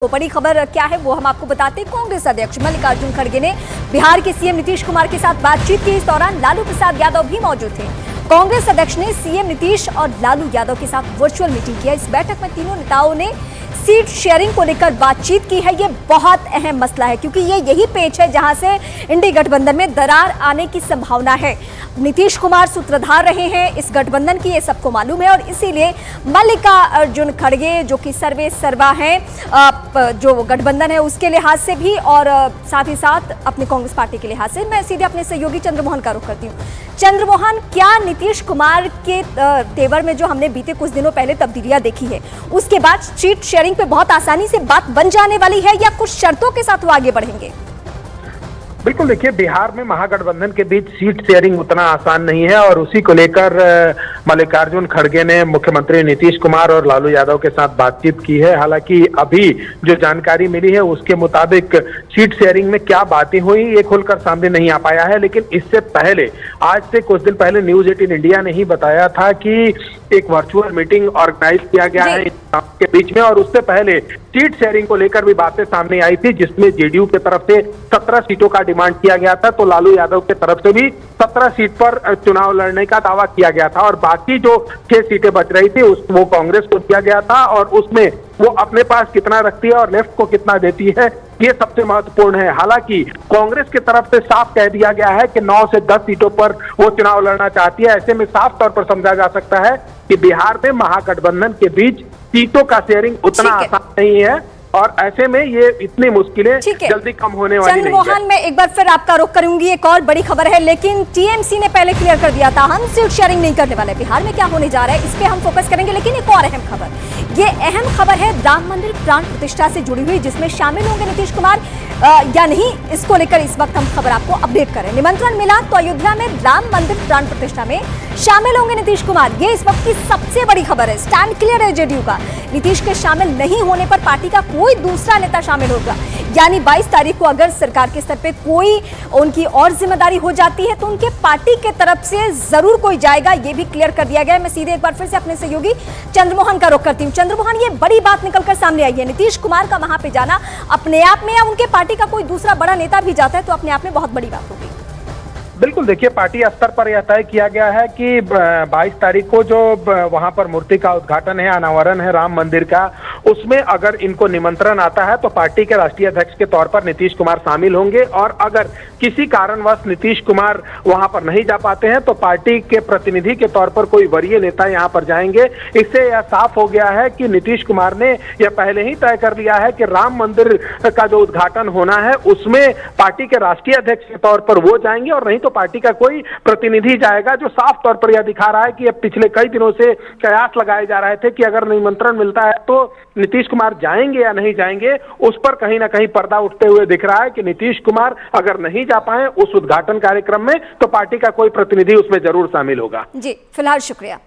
तो बड़ी खबर क्या है वो हम आपको बताते हैं। कांग्रेस अध्यक्ष मल्लिकार्जुन खड़गे ने बिहार के सीएम नीतीश कुमार के साथ बातचीत की। इस दौरान लालू प्रसाद यादव भी मौजूद थे। कांग्रेस अध्यक्ष ने सीएम नीतीश और लालू यादव के साथ वर्चुअल मीटिंग किया। इस बैठक में तीनों नेताओं ने सीट शेयरिंग को लेकर बातचीत की है। ये बहुत अहम मसला है क्योंकि ये यही पेच है जहां से इंडी गठबंधन में दरार आने की संभावना है। नीतीश कुमार सूत्रधार रहे हैं इस गठबंधन की, ये सबको मालूम है और इसीलिए मल्लिकार्जुन खड़गे जो कि सर्वे सर्वा हैं जो गठबंधन है उसके लिहाज से भी और साथ ही साथ अपनी कांग्रेस पार्टी के लिहाज से, मैं सीधे अपने सहयोगी चंद्रमोहन का रुख करती हूँ। चंद्रमोहन, क्या नीतीश कुमार के तेवर में जो हमने बीते कुछ दिनों पहले तब्दीलियां देखी है उसके बाद सीट शेयरिंग पे बहुत आसानी से बात बन जाने वाली है या कुछ शर्तों के साथ वो आगे बढ़ेंगे? बिल्कुल, देखिए बिहार में महागठबंधन के बीच सीट शेयरिंग उतना आसान नहीं है और उसी को लेकर मल्लिकार्जुन खड़गे ने मुख्यमंत्री नीतीश कुमार और लालू यादव के साथ बातचीत की है। हालांकि अभी जो जानकारी मिली है उसके मुताबिक सीट शेयरिंग में क्या बातें हुई ये खुलकर सामने नहीं आ पाया है, लेकिन इससे पहले आज से कुछ दिन पहले न्यूज 18 इंडिया ने ही बताया था कि एक वर्चुअल मीटिंग ऑर्गेनाइज किया गया है के बीच में और उससे पहले सीट शेयरिंग को लेकर भी बातें सामने आई थी जिसमें जेडीयू की तरफ से 17 सीटों का डिमांड किया गया था, तो लालू यादव की तरफ से भी 17 सीट पर चुनाव लड़ने का दावा किया गया था और बाकी जो 6 सीटें बच रही थी वो कांग्रेस को दिया गया था और उसमें वो अपने पास कितना रखती है और लेफ्ट को कितना देती है ये सबसे महत्वपूर्ण है। हालांकि कांग्रेस की तरफ से साफ कह दिया गया है कि 9 से 10 सीटों पर वो चुनाव लड़ना चाहती है। ऐसे में साफ तौर पर समझा जा सकता है कि बिहार में महागठबंधन के बीच सीटों का शेयरिंग उतना आसान नहीं है और ऐसे में ये इतनी मुश्किलें जल्दी कम होने वाली नहीं है। चंद्रमोहन, मैं एक बार फिर आपका रुख करूंगी। एक और बड़ी खबर है, लेकिन टीएमसी ने पहले क्लियर कर दिया था हम सीट शेयरिंग नहीं करने वाले। बिहार में क्या होने जा रहा है इस पे हम फोकस करेंगे, लेकिन एक और अहम खबर, ये अहम खबर है राम मंदिर प्राण प्रतिष्ठा से जुड़ी हुई, जिसमें शामिल होंगे नीतीश कुमार या नहीं, इसको लेकर इस वक्त हम खबर आपको अपडेट करें। निमंत्रण मिला तो अयोध्या में राम मंदिर प्राण प्रतिष्ठा में शामिल होंगे नीतीश कुमार, ये इस वक्त की सबसे बड़ी खबर है। स्टैंड क्लियर है जेडीयू का, नीतीश के शामिल नहीं होने पर पार्टी का कोई दूसरा नेता शामिल होगा, यानी 22 तारीख को अगर सरकार के स्तर पे कोई उनकी और जिम्मेदारी हो जाती है तो उनके पार्टी के तरफ से जरूर कोई जाएगा, ये भी क्लियर कर दिया गया है। मैं सीधे एक बार फिर से अपने सहयोगी चंद्रमोहन का रुख करती हूँ। चंद्रमोहन, ये बड़ी बात निकलकर सामने आई है, नीतीश कुमार का वहां पे जाना अपने आप में या उनके पार्टी का कोई दूसरा बड़ा नेता भी जाता है तो अपने आप में बहुत बड़ी बात होगी। बिल्कुल, देखिए पार्टी स्तर पर यह तय किया गया है कि 22 तारीख को जो वहां पर मूर्ति का उद्घाटन है, अनावरण है राम मंदिर का, उसमें अगर इनको निमंत्रण आता है तो पार्टी के राष्ट्रीय अध्यक्ष के तौर पर नीतीश कुमार शामिल होंगे और अगर किसी कारणवश नीतीश कुमार वहां पर नहीं जा पाते हैं तो पार्टी के प्रतिनिधि के तौर पर कोई वरीय नेता यहां पर जाएंगे। इससे यह साफ हो गया है कि नीतीश कुमार ने यह पहले ही तय कर लिया है कि राम मंदिर का जो उद्घाटन होना है उसमें पार्टी के राष्ट्रीय अध्यक्ष के तौर पर वो जाएंगे और नहीं तो पार्टी का कोई प्रतिनिधि जाएगा, जो साफ तौर पर यह दिखा रहा है कि पिछले कई दिनों से कयास लगाए जा रहे थे कि अगर निमंत्रण मिलता है तो नीतीश कुमार जाएंगे या नहीं जाएंगे, उस पर कहीं ना कहीं पर्दा उठते हुए दिख रहा है कि नीतीश कुमार अगर नहीं जा पाए उस उद्घाटन कार्यक्रम में तो पार्टी का कोई प्रतिनिधि उसमें जरूर शामिल होगा। जी, फिलहाल शुक्रिया।